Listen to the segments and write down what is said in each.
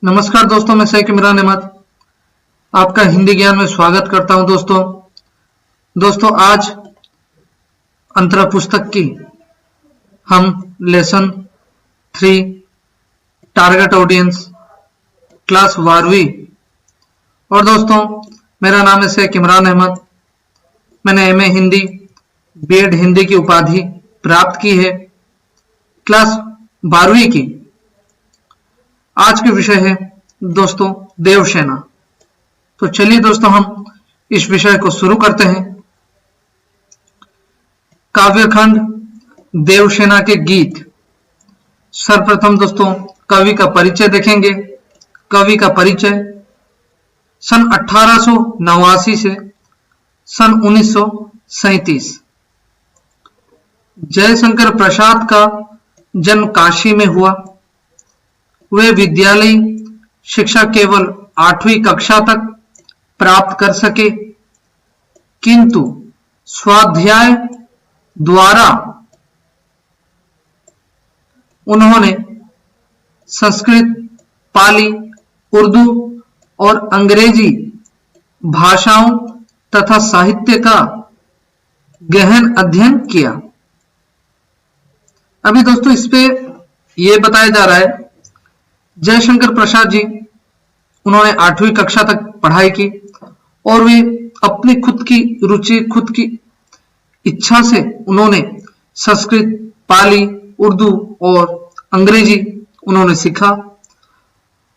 नमस्कार दोस्तों, मैं शेख इमरान अहमद आपका हिंदी ज्ञान में स्वागत करता हूं। दोस्तों आज अंतरा पुस्तक की हम लेसन 3 टारगेट ऑडियंस क्लास 12वीं और दोस्तों मेरा नाम है शेख इमरान अहमद। मैंने एमए हिंदी बीएड हिंदी की उपाधि प्राप्त की है। क्लास 12वीं की आज के विषय है दोस्तों देवसेना। तो चलिए दोस्तों हम इस विषय को शुरू करते हैं। काव्यखंड देवसेना के गीत। सर्वप्रथम दोस्तों कवि का परिचय देखेंगे। कवि का परिचय सन 1889 से सन 1937। जयशंकर प्रसाद का जन्म काशी में हुआ। वे विद्यालय शिक्षा केवल 8वीं कक्षा तक प्राप्त कर सके, किंतु स्वाध्याय द्वारा उन्होंने संस्कृत, पाली, उर्दू और अंग्रेजी भाषाओं तथा साहित्य का गहन अध्ययन किया। अभी दोस्तों इस पे यह बताया जा रहा है जयशंकर प्रसाद जी उन्होंने 8वीं कक्षा तक पढ़ाई की और वे अपनी खुद की रुचि, खुद की इच्छा से उन्होंने संस्कृत, पाली, उर्दू और अंग्रेजी उन्होंने सीखा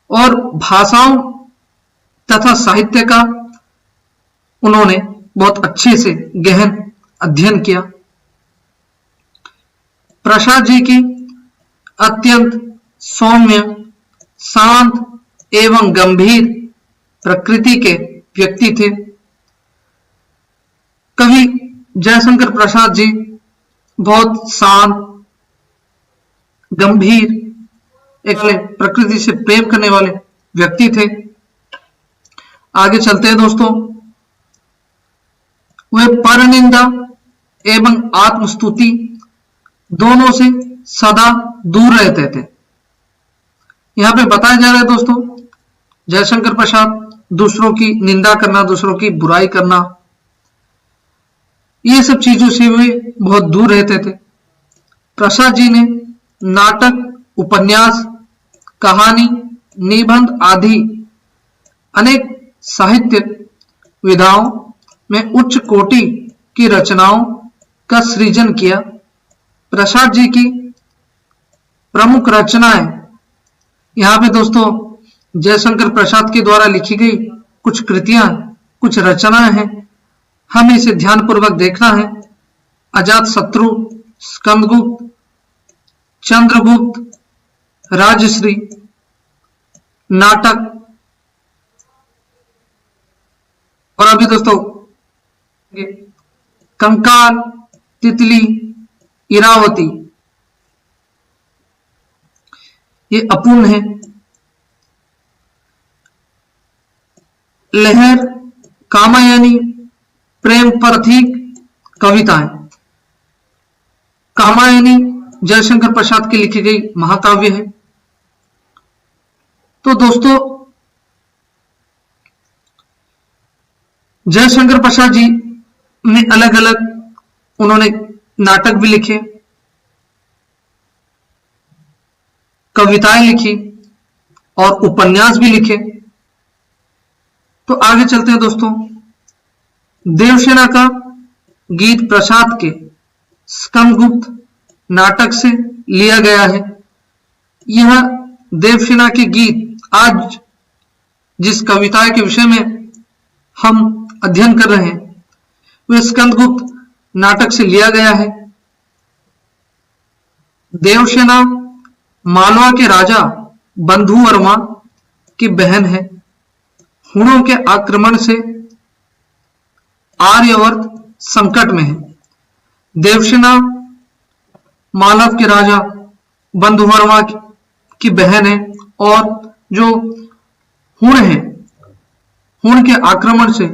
और भाषाओं तथा साहित्य का उन्होंने बहुत अच्छे से गहन अध्ययन किया। प्रसाद जी की अत्यंत सौम्य, शांत एवं गंभीर प्रकृति के व्यक्ति थे। कवि जयशंकर प्रसाद जी बहुत शांत, गंभीर, एक प्रकृति से प्रेम करने वाले व्यक्ति थे। आगे चलते हैं दोस्तों। वे परनिंदा एवं आत्मस्तुति दोनों से सदा दूर रहते थे। यहां पे बताया जा रहा है दोस्तों जयशंकर प्रसाद दूसरों की निंदा करना, दूसरों की बुराई करना, ये सब चीजों से वे बहुत दूर रहते थे। प्रसाद जी ने नाटक, उपन्यास, कहानी, निबंध आदि अनेक साहित्य विधाओं में उच्च कोटि की रचनाओं का सृजन किया। प्रसाद जी की प्रमुख रचनाएं यहां पे दोस्तों जयशंकर प्रसाद के द्वारा लिखी गई कुछ कृतियां, कुछ रचनाएं हैं, हमें इसे ध्यानपूर्वक देखना है। अजातशत्रु, स्कंदगुप्त, चंद्रगुप्त, राजश्री, नाटक और अभी दोस्तों कंकाल, तितली, इरावती, ये अपूर्ण है। लहर, कामायनी, प्रेम प्रतीक कविताएं। कामायनी जयशंकर प्रसाद की लिखी गई महाकाव्य है। तो दोस्तों जयशंकर प्रसाद जी ने अलग अलग उन्होंने नाटक भी लिखे, कविताएं लिखी और उपन्यास भी लिखे। तो आगे चलते हैं दोस्तों। देवसेना का गीत प्रसाद के स्कंदगुप्त नाटक से लिया गया है। यह देवसेना के गीत आज जिस कविता के विषय में हम अध्ययन कर रहे हैं वह स्कंदगुप्त नाटक से लिया गया है। देवसेना मालवा के राजा बंधुवर्मा की बहन है। हुणों के आक्रमण से आर्यावर्त संकट में है। देवसेना मालव के राजा बंधुवर्मा की बहन है और जो हुण है, हुण के आक्रमण से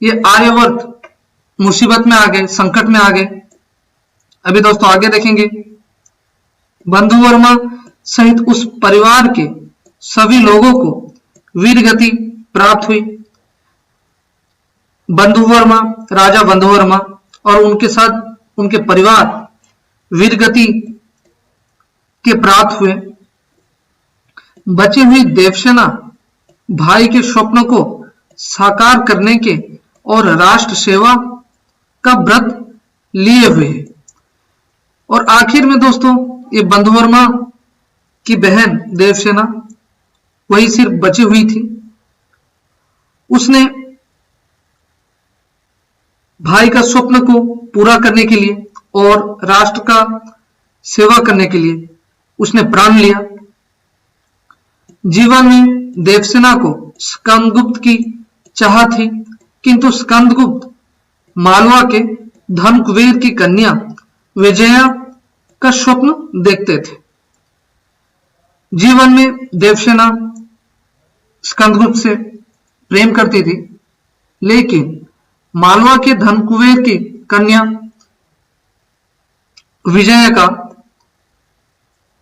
ये आर्यावर्त मुसीबत में आ गए, संकट में आ गए। अभी दोस्तों आगे देखेंगे। बंधुवर्मा सहित उस परिवार के सभी लोगों को वीरगति प्राप्त हुई। बंधुवर्मा, राजा बंधुवर्मा और उनके साथ उनके परिवार वीरगति के प्राप्त हुए। बची हुई देवसेना भाई के स्वप्न को साकार करने के और राष्ट्र सेवा का व्रत लिए हुए है। और आखिर में दोस्तों ये बंधुवर्मा की बहन देवसेना वही सिर्फ बची हुई थी। उसने भाई का स्वप्न को पूरा करने के लिए और राष्ट्र का सेवा करने के लिए उसने प्राण लिया। जीवन में देवसेना को स्कंदगुप्त की चाह थी, किंतु स्कंदगुप्त मालवा के धन कुबेर की कन्या विजया का स्वप्न देखते थे। जीवन में देवसेना स्कंदगुप्त से प्रेम करती थी, लेकिन मालवा के धन कुबेर की कन्या विजया का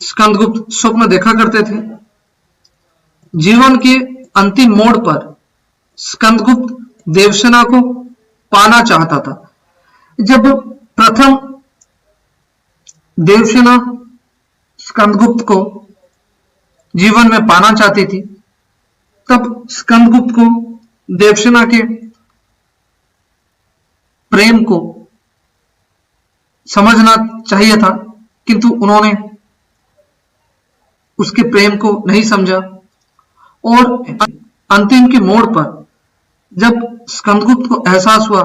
स्कंदगुप्त स्वप्न देखा करते थे। जीवन के अंतिम मोड़ पर स्कंदगुप्त देवसेना को पाना चाहता था। जब प्रथम देवसेना स्कंदगुप्त को जीवन में पाना चाहती थी, तब स्कंदगुप्त को देवसेना के प्रेम को समझना चाहिए था, किंतु उन्होंने उसके प्रेम को नहीं समझा। और अंतिम के मोड़ पर जब स्कंदगुप्त को एहसास हुआ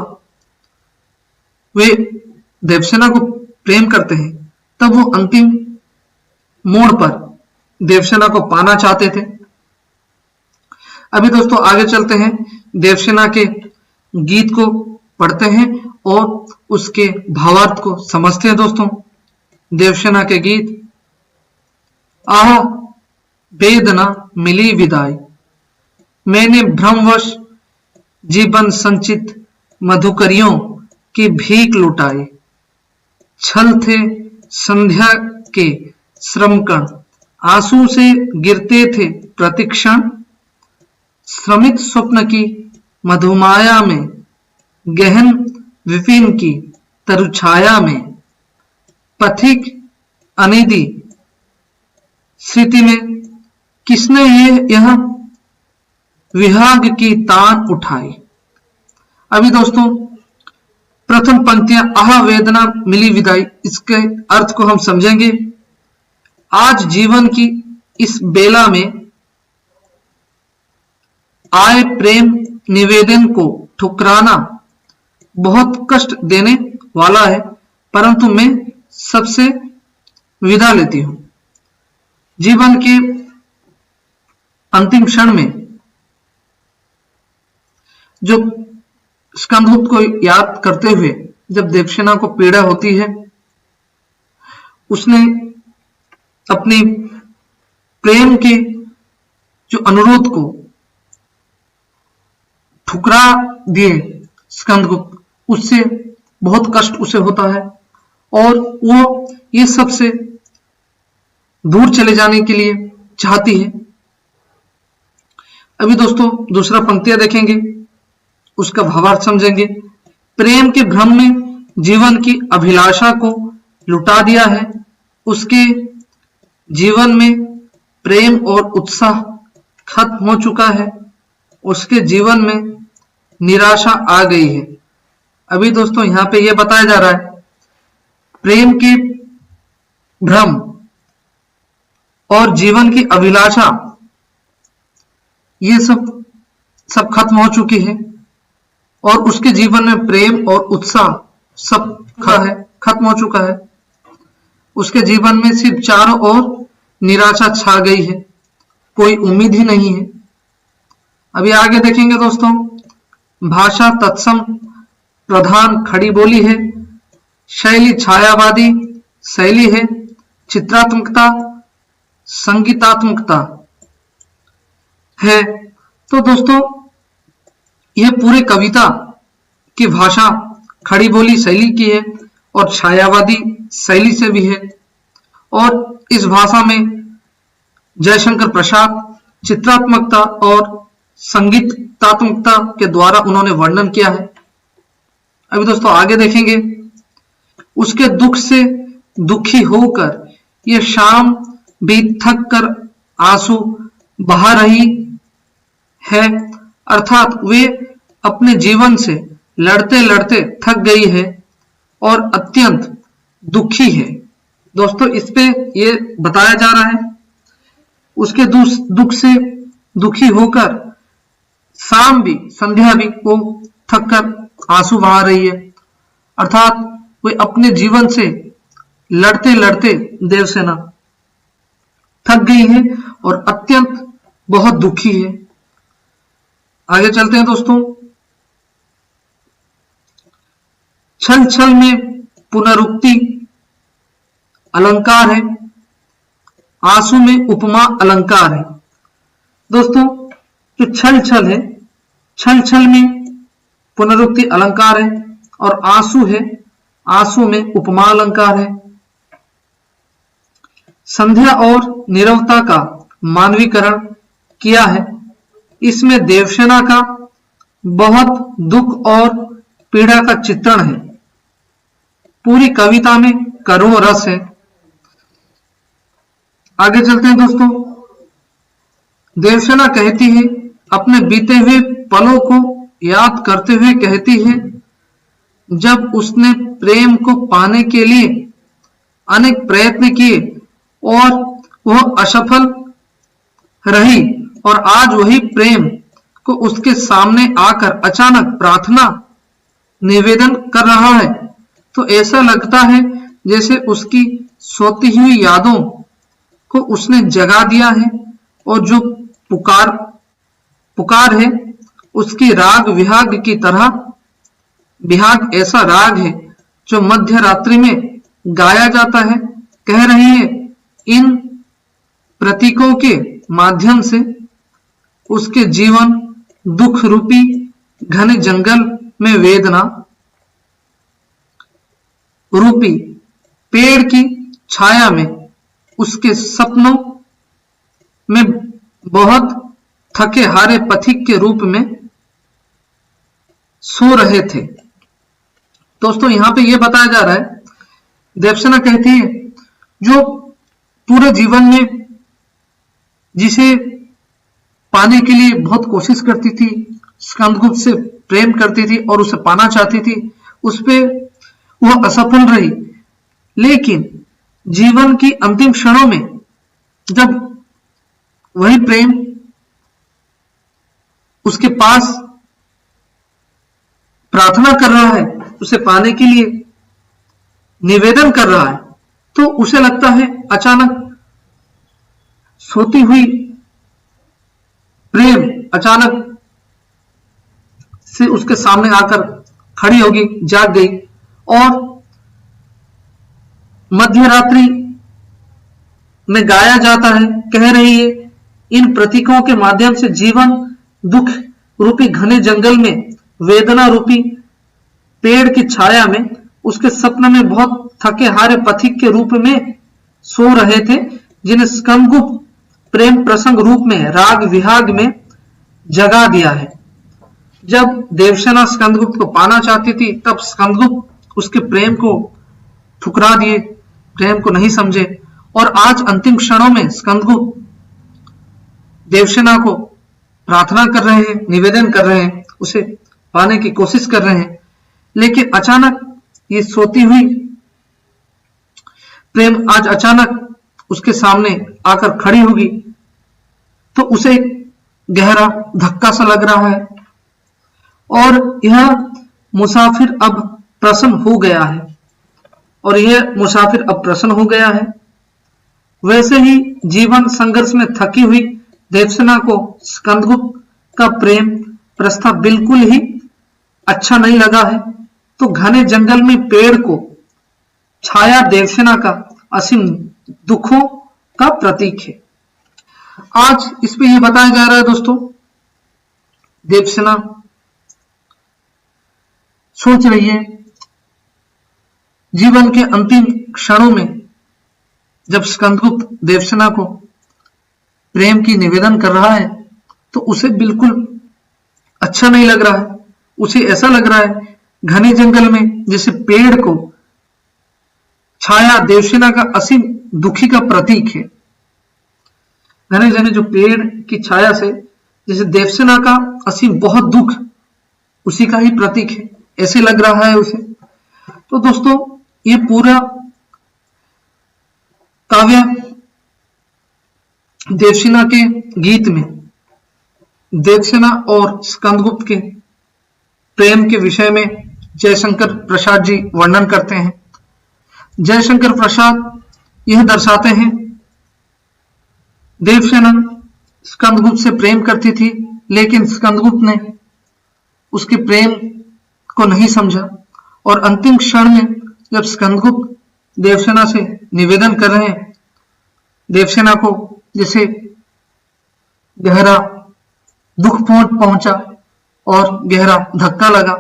वे देवसेना को प्रेम करते हैं, तब वो अंतिम मोड़ पर देवसेना को पाना चाहते थे। अभी दोस्तों आगे चलते हैं, देवसेना के गीत को पढ़ते हैं और उसके भावार्थ को समझते हैं। दोस्तों देवसेना के गीत। आह वेदना मिली विदाई, मैंने भ्रमवश जीवन संचित मधुकरियों की भीख लुटाई। छल थे संध्या के श्रमकण, आंसू से गिरते थे प्रतिक्षण। श्रमित स्वप्न की मधुमाया में, गहन विपिन की तरुछाया में, पथिक अनिधि स्थिति में किसने यह विहाग की तान उठाई। अभी दोस्तों प्रथम पंक्तियां आह वेदना मिली विदाई, इसके अर्थ को हम समझेंगे। आज जीवन की इस बेला में आए प्रेम निवेदन को ठुकराना बहुत कष्ट देने वाला है, परंतु मैं सबसे विदा लेती हूं। जीवन के अंतिम क्षण में जो स्कंदगुप्त को याद करते हुए जब देवसेना को पीड़ा होती है, उसने अपने प्रेम के जो अनुरोध को ठुकरा दिए स्कंदगुप्त, उससे बहुत कष्ट उसे होता है और वो ये सबसे दूर चले जाने के लिए चाहती है। अभी दोस्तों दूसरा पंक्तियां देखेंगे, उसका भावार्थ समझेंगे। प्रेम के भ्रम में जीवन की अभिलाषा को लुटा दिया है, उसके जीवन में प्रेम और उत्साह खत्म हो चुका है, उसके जीवन में निराशा आ गई है। अभी दोस्तों यहां पे यह बताया जा रहा है प्रेम के भ्रम और जीवन की अभिलाषा ये सब खत्म हो चुकी है और उसके जीवन में प्रेम और उत्साह सब खत्म हो चुका है। उसके जीवन में सिर्फ चारों ओर निराशा छा गई है, कोई उम्मीद ही नहीं है। अभी आगे देखेंगे दोस्तों, भाषा तत्सम प्रधान खड़ी बोली है, शैली छायावादी शैली है, चित्रात्मकता संगीतात्मकता है। तो दोस्तों यह पूरे कविता की भाषा खड़ी बोली शैली की है और छायावादी शैली से भी है। और इस भाषा में जयशंकर प्रसाद चित्रात्मकता और संगीतात्मकता के द्वारा उन्होंने वर्णन किया है। अभी दोस्तों आगे देखेंगे, उसके दुख से दुखी होकर ये शाम भी थक कर आंसू बहा रही है, अर्थात वे अपने जीवन से लड़ते लड़ते थक गई है और अत्यंत दुखी है। दोस्तों इस पे ये बताया जा रहा है, उसके दुख से दुखी होकर शाम भी, संध्या भी वो थक कर आंसू बहा रही है, अर्थात वे अपने जीवन से लड़ते लड़ते देवसेना थक गई है और अत्यंत बहुत दुखी है। आगे चलते हैं दोस्तों। छल छल में पुनरुक्ति अलंकार है, आंसू में उपमा अलंकार है। दोस्तों जो छल छल है, छल छल में पुनरुक्ति अलंकार है और आंसू है, आंसू में उपमा अलंकार है। संध्या और नीरवता का मानवीकरण किया है। इसमें देवसेना का बहुत दुख और पीड़ा का चित्रण है। पूरी कविता में करुण रस है। आगे चलते हैं दोस्तों। देवसेना कहती है, अपने बीते हुए पलों को याद करते हुए कहती है, जब उसने प्रेम को पाने के लिए अनेक प्रयत्न किए और वह असफल रही और आज वही प्रेम को उसके सामने आकर अचानक प्रार्थना निवेदन कर रहा है, तो ऐसा लगता है जैसे उसकी सोती हुई यादों को उसने जगा दिया है और जो पुकार है उसकी राग विहाग की तरह। विहाग ऐसा राग है जो मध्य रात्रि में गाया जाता है। कह रही है, इन प्रतीकों के माध्यम से उसके जीवन दुख रूपी घने जंगल में वेदना रूपी पेड़ की छाया में उसके सपनों में बहुत थके हारे पथिक के रूप में सो रहे थे। दोस्तों यहां पे यह बताया जा रहा है, देवसेना कहती है, जो पूरे जीवन में जिसे पाने के लिए बहुत कोशिश करती थी, स्कंदगुप्त से प्रेम करती थी और उसे पाना चाहती थी, उस पे वह असफल रही। लेकिन जीवन की अंतिम क्षणों में जब वही प्रेम उसके पास प्रार्थना कर रहा है, उसे पाने के लिए निवेदन कर रहा है, तो उसे लगता है अचानक सोती हुई प्रेम अचानक से उसके सामने आकर खड़ी होगी, जाग गई और मध्य रात्रि में गाया जाता है, कह रही है, इन प्रतीकों के माध्यम से जीवन दुख रूपी घने जंगल में वेदना रूपी पेड़ की छाया में उसके सपने में बहुत थके हारे पथिक के रूप में सो रहे थे, जिन्हें स्कंदगुप्त प्रेम प्रसंग रूप में राग विहाग में जगा दिया है। जब देवसेना स्कंदगुप्त को पाना चाहती थी, तब स्कंदगुप्त उसके प्रेम को ठुकरा दिए, प्रेम को नहीं समझे, और आज अंतिम क्षणों में स्कंदगुप्त देवसेना को प्रार्थना कर रहे हैं, निवेदन कर रहे हैं, उसे पाने की कोशिश कर रहे हैं, लेकिन अचानक ये सोती हुई प्रेम आज अचानक उसके सामने आकर खड़ी होगी, तो उसे गहरा धक्का सा लग रहा है और यह मुसाफिर अब प्रसन्न हो गया है, और यह मुसाफिर अब प्रसन्न हो गया है। वैसे ही जीवन संघर्ष में थकी हुई देवसेना को स्कंदगुप्त का प्रेम प्रस्ताव बिल्कुल ही अच्छा नहीं लगा है, तो घने जंगल में पेड़ को छाया देवसेना का असीम दुखों का प्रतीक है। आज इस पे यह बताया जा रहा है दोस्तों, देवसेना सोच रही है जीवन के अंतिम क्षणों में जब स्कंदगुप्त देवसेना को प्रेम की निवेदन कर रहा है तो उसे बिल्कुल अच्छा नहीं लग रहा है। उसे ऐसा लग रहा है घने जंगल में जैसे पेड़ को छाया देवसेना का असीम दुखी का प्रतीक है। घने घने जो पेड़ की छाया से जैसे देवसेना का असीम बहुत दुख उसी का ही प्रतीक है, ऐसे लग रहा है उसे। तो दोस्तों ये पूरा काव्य देवसेना के गीत में देवसेना और स्कंदगुप्त के प्रेम के विषय में जयशंकर प्रसाद जी वर्णन करते हैं। जयशंकर प्रसाद यह दर्शाते हैं देवसेना स्कंदगुप्त से प्रेम करती थी, लेकिन स्कंदगुप्त ने उसके प्रेम को नहीं समझा और अंतिम क्षण में जब स्कंदगुप्त देवसेना से निवेदन कर रहे हैं, देवसेना को जैसे गहरा दुख पहुंचा और गहरा धक्का लगा,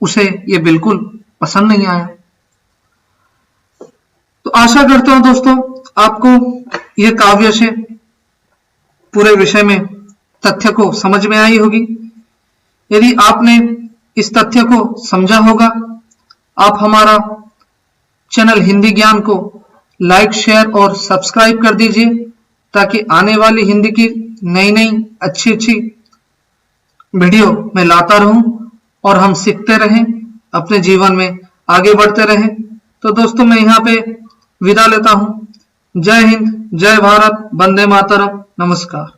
उसे यह बिल्कुल पसंद नहीं आया। तो आशा करता हूं दोस्तों आपको यह काव्य से पूरे विषय में तथ्य को समझ में आई होगी। यदि आपने इस तथ्य को समझा होगा, आप हमारा चैनल हिंदी ज्ञान को लाइक, शेयर और सब्सक्राइब कर दीजिए ताकि आने वाली हिंदी की नई नई अच्छी वीडियो मैं लाता रहूं और हम सीखते रहें, अपने जीवन में आगे बढ़ते रहें। तो दोस्तों मैं यहाँ पे विदा लेता हूं। जय हिंद, जय भारत, वंदे मातरम, नमस्कार।